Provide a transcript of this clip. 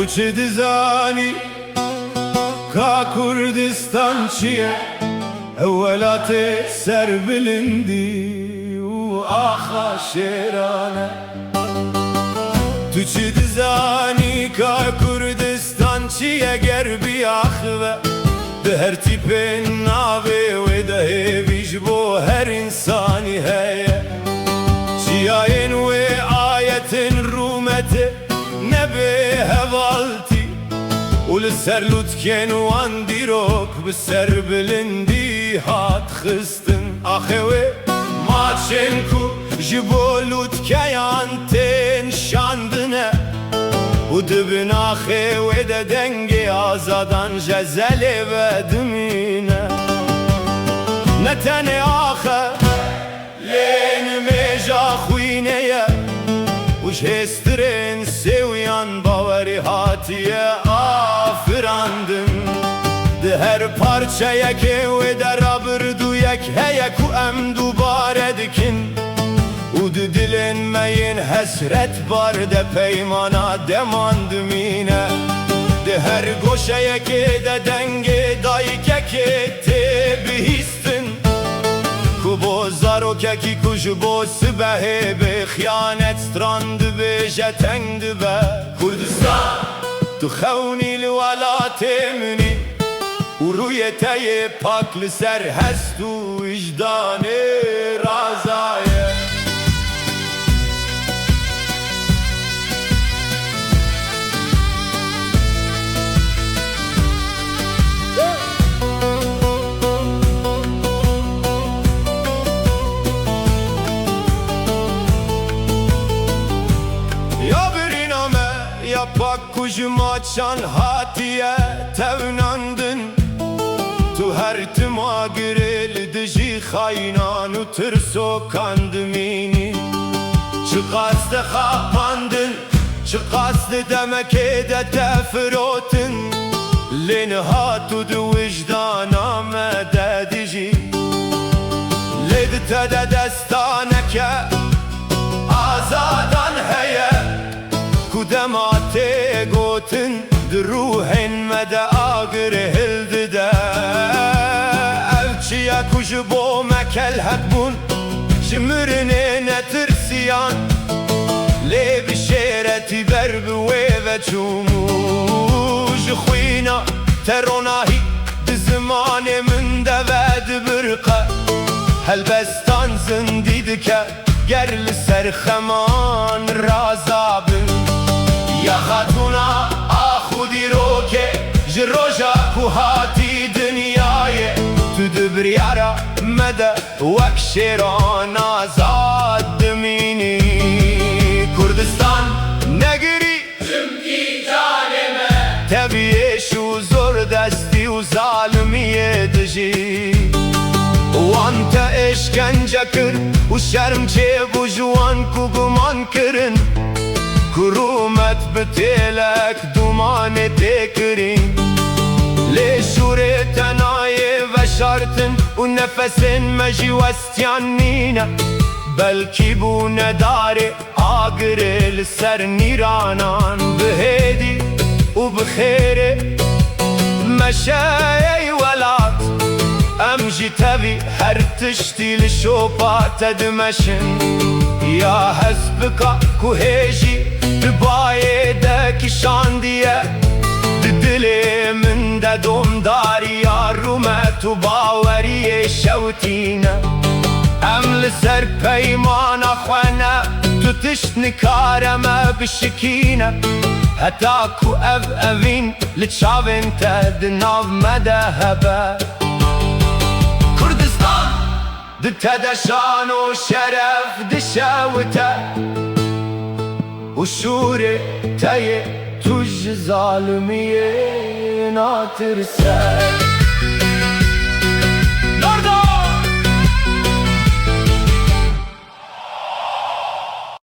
چه دزانی کا کردستان چیه اولات سر بلندی و آخا شیرانه تو چه دزانی کا کردستان چیه گر بی آخوه ده هر تیپ ناوی و ده بیش بو هر انسانی هیه چیاین و آیتن رومته نبه هوالتی ولسر لوتکن وان دیروک بسر بلندی هات خستن آخوه ماچن کو جبو لوتکیان تن شاندنه و دبن آخوه ده دنگی آزادان جزله و دمینه نتن آخه لین میجا خوینه وش هسترین سویان باوری هاتیه آفراندن ده هر پارچه یکی و در آبردو یک هیک و ام دوباره دکن و ده دلین مین حسرت بار ده پیمانا دماندمینه ده هر گوشه یکی ده دنگی دایی که تی بهیستن کو زارو کی کج بو سبه به خیانت ستراند به جتند به کردستان تو خونی الولات منی و روی تای پاک لسر هست و وجدان رازایه Pak kujuma çan hatiye tevnandın tu her tıma girildi ji haynanu tırso kandımini çıkastı kapandın çıkastı demek de tefrotun lin hatu du vicdana mededici ledte de destaneke azadan heye kudemate gotin druhen mede agir hildi de evçiye kuju bo mekel hakbun şimrine netirsiyan le bişereti berbi ve çumuj khuyna teronahi dizmane min deved birqa helbestan zindidike gerli serxeman razabın یا خاتونا آخودی رو که جروجا کو هاتی دنیای تو دبریارا مده وک شیران آزاد دمینی کردستان نگری چمکی جانمه طبیعش و زور دستی و ظالمیه دجی وانت اشکنجه کر و شرم چه بو جوان کو گمان کرن کرومت بتلک دومان تکرین لشوره تنایه و شرطن و نفسن مجی وستیانینه بلکی بو نداره آگره لسر نیرانان بهدی و بخیره مشای ولات امجی تبی هر تشتی لشوپات دمشن یا حسبکا کو هجی دبایه دکی شاندیه دلی من ددوم داری یا رومت و باوری شوتینه ام لسر پیمان خوانه تو تشت نکارمه بشکینه حتی کو اوین لچاوین تد ناو مدهبه کردستان دتدشان و شرف دشوته وشوري تايه توج ظالميه ناطر ساي